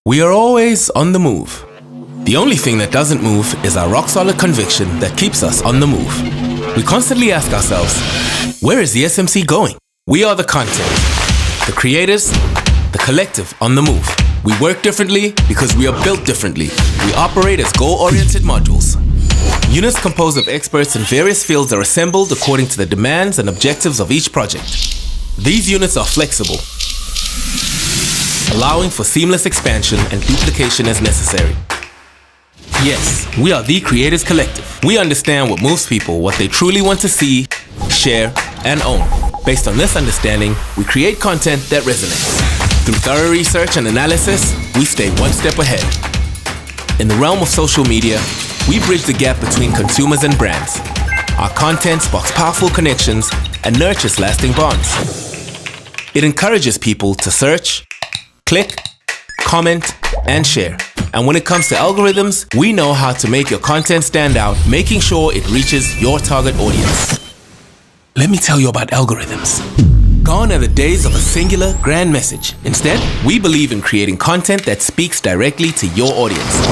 We are always on the move. The only thing that doesn't move is our rock-solid conviction that keeps us on the move. We constantly ask ourselves, where is the SMC going? We are the content, the creators, the collective on the move. We work differently because we are built differently. We operate as goal-oriented modules. Units composed of experts in various fields are assembled according to the demands and objectives of each project. These units are flexible, allowing for seamless expansion and duplication as necessary. Yes, we are the Creators Collective. We understand what moves people, what they truly want to see, share, and own. Based on this understanding, we create content that resonates. Through thorough research and analysis, we stay one step ahead. In the realm of social media, we bridge the gap between consumers and brands. Our content sparks powerful connections and nurtures lasting bonds. It encourages people to search, click, comment, and share. And when it comes to algorithms, we know how to make your content stand out, making sure it reaches your target audience. Let me tell you about algorithms. Gone are the days of a singular, grand message. Instead, we believe in creating content that speaks directly to your audience.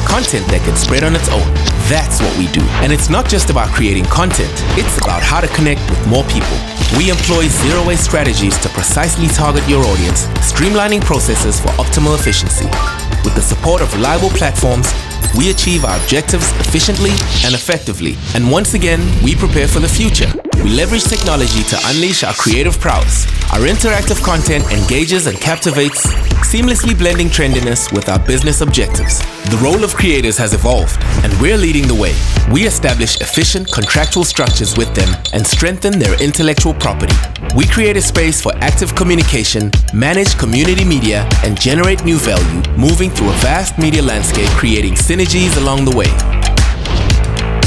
Content that can spread on its own. That's what we do. And it's not just about creating content, it's about how to connect with more people. We employ zero-waste strategies to precisely target your audience, streamlining processes for optimal efficiency. With the support of reliable platforms, we achieve our objectives efficiently and effectively. And once again, we prepare for the future. We leverage technology to unleash our creative prowess. Our interactive content engages and captivates, seamlessly blending trendiness with our business objectives. The role of creators has evolved, and we're leading the way. We establish efficient contractual structures with them and strengthen their intellectual property. We create a space for active communication, manage community media, and generate new value, moving through a vast media landscape, creating synergies along the way.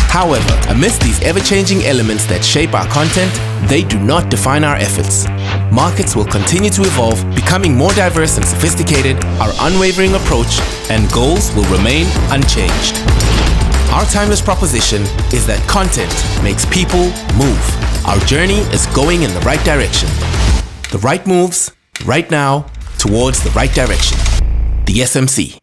However, amidst these ever-changing elements that shape our content, they do not define our efforts. Markets will continue to evolve, becoming more diverse and sophisticated. Our unwavering approach and goals will remain unchanged. Our timeless proposition is that content makes people move. Our journey is going in the right direction. The right moves, right now, towards the right direction. The SMC.